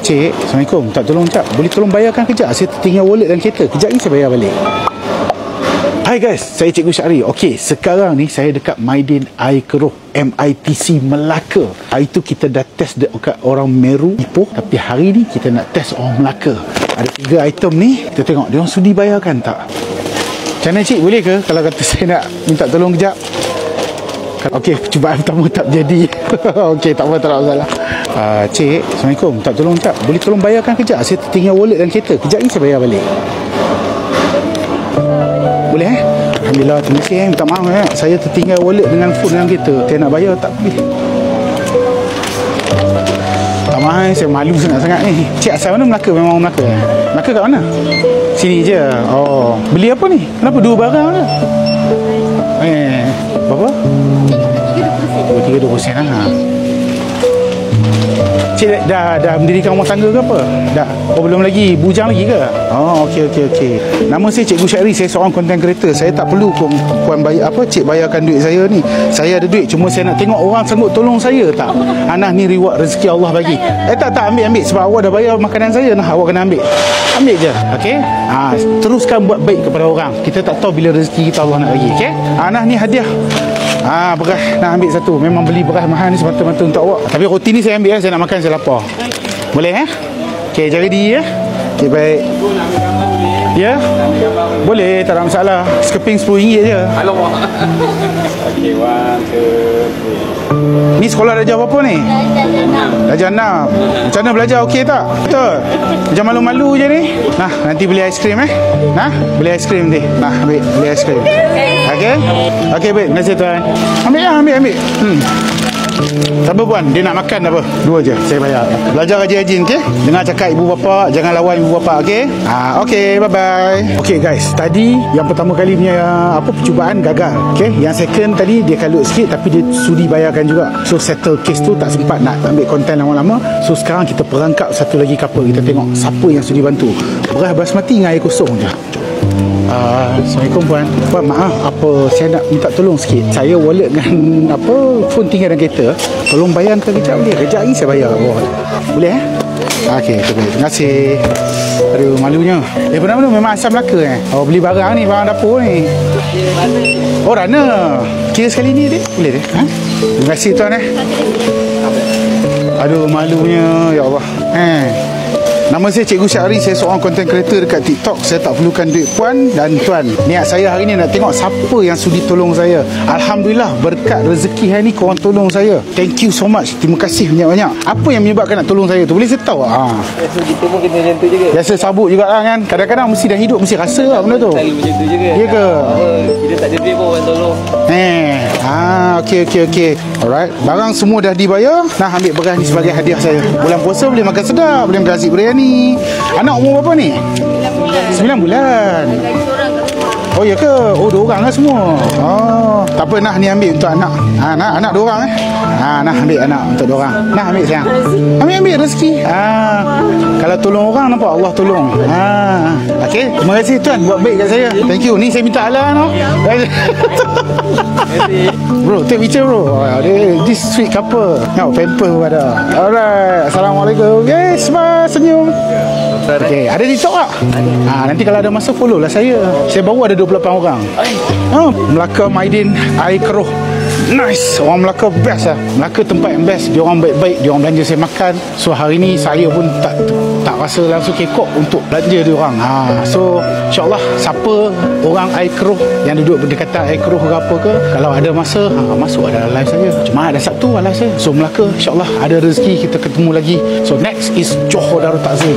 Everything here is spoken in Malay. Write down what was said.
Cik, Assalamualaikum. Tak tolong jap, boleh tolong bayarkan kejap? Saya tertinggal wallet dalam kereta. Kejap ni saya bayar balik. Hai guys, saya Cikgu Syahri. Okey, sekarang ni saya dekat Maidin Air Keruh MITC Melaka. Hari tu kita dah test dekat orang Meru, Ipoh. Tapi hari ni kita nak test orang Melaka. Ada 3 item ni. Kita tengok dia orang sudi bayarkan tak. Macam mana cik, boleh ke kalau kata saya nak minta tolong kejap? Okey, percubaan pertama tak jadi. Okey, tak apa, tak ada masalah. Cik, Assalamualaikum. Tak tolong jap, boleh tolong bayarkan kejap? Saya tertinggal wallet dalam kereta. Kejap ni saya bayar balik. Boleh Alhamdulillah, terima kasih minta maaf saya tertinggal wallet dengan phone dalam kereta. Saya nak bayar tak boleh. Tak maaf, saya malu sangat-sangat ni. Cik asal mana? Melaka? Memang Melaka Melaka kat mana? Sini je. Oh, beli apa ni? Kenapa 2 barang ke? Berapa? 3-2% lah. Cik dah mendirikan rumah tangga ke apa? Dah? Oh, belum lagi? Bujang lagi ke? Oh, okey. Nama saya Cikgu Syahri. Saya seorang konten creator. Saya tak perlu puan bayar apa, cik bayarkan duit saya ni. Saya ada duit, cuma saya nak tengok orang sanggup tolong saya tak. Anak ni reward rezeki Allah bagi. Tak ambil sebab awak dah bayar makanan saya. Nah, awak kena ambil. Ambil je. Okey? Teruskan buat baik kepada orang. Kita tak tahu bila rezeki kita Allah nak bagi. Okey? Nah, ni hadiah. Beras nak ambil satu. Memang beli beras mahal ni semata-mata untuk awak. Tapi roti ni saya ambil saya nak makan, saya lapar. Boleh Okey, jaga diri Okey, baik. Ya? Boleh, tak ada masalah. Sekeping RM10 je. Alamak. Okey, 1, 2, 3. Ni sekolah darjah berapa ni? Darjah 6. Macam mana belajar, okey tak? Betul? Macam malu-malu je ni. Nah, nanti beli aiskrim beli aiskrim nanti. Nah, beli aiskrim. Okey? Okey, baik. Terima kasih tuan. Ambil. Sabar puan, dia nak makan apa? 2 je, saya bayar. Belajar rajin-rajin, okey? Dengar cakap ibu bapa, jangan lawan ibu bapa, okey? Okey, bye-bye. Okey guys, tadi yang pertama kali punya percubaan gagal. Okey, yang second tadi dia kalut sikit tapi dia sudi bayarkan juga. So settle case tu, tak sempat nak ambil konten lama-lama. So sekarang kita perangkap satu lagi couple. Kita tengok siapa yang sudi bantu. Beras basmati dengan air kosong je. Assalamualaikum puan, maaf, saya nak minta tolong sikit. Saya wallet dengan phone tinggal dalam kereta. Tolong bayarkan kejap boleh? Kejap ni saya bayar. Boleh Okey, terima kasih. Aduh, malunya. Benar-benar memang asal Melaka beli barang ni, barang dapur ni. Oh, Rana. Kira sekali ni dek? Boleh dek? Terima kasih tuan Aduh, malunya, ya Allah. Nama saya Cikgu Syahri. Saya seorang content creator dekat TikTok. Saya tak perlukan duit puan dan tuan. Niat saya hari ni nak tengok siapa yang sudi tolong saya. Alhamdulillah, berkat rezeki hari ni korang tolong saya. Thank you so much. Terima kasih banyak-banyak. Apa yang menyebabkan nak tolong saya tu? Boleh saya tahu? Biasa kita pun kena macam tu juga. Biasa sabuk juga kan. Kadang-kadang mesti dah hidup mesti rasa lah benda tu. Selalu macam tu juga. Ya ke? Kita tak ada duit pun orang tolong. Okey. Alright. Barang semua dah dibayar. Nah, ambil beras ni sebagai hadiah saya. Bulan puasa boleh makan sedap, boleh makan nasi biryani. Anak umur berapa ni? 9 bulan. Oh ya ke? Oh, 2 orang lah semua. Tak apa, ni ambil untuk anak. Anak 2 orang ambil anak untuk 2 orang. Ambil sayang. Ambil rezeki. Kalau tolong orang, nampak Allah tolong. Okey, terima kasih tuan buat baik kat saya. Thank you. Ni saya minta halal Bro, take picture bro. This sweet couple. Pamper pun ada. Alright. Assalamualaikum. Yes, senyum. Okay, ada TikTok tak? Nanti kalau ada masa follow lah saya. Saya baru ada 28 orang. Melaka Maidin Air Keruh. Nice. Orang Melaka best lah. Melaka tempat yang best. Dia orang baik-baik. Dia orang belanja saya makan. So hari ni saya pun tak rasa langsung kekok untuk belanja dia orang. So insyaAllah siapa orang Air Keruh yang duduk berdekatan Air Keruh ke apa ke, kalau ada masa masuk ada live saya. Cuma ada Sabtu live saya. So Melaka insyaAllah ada rezeki kita ketemu lagi. So next is Johor Darul Takzim.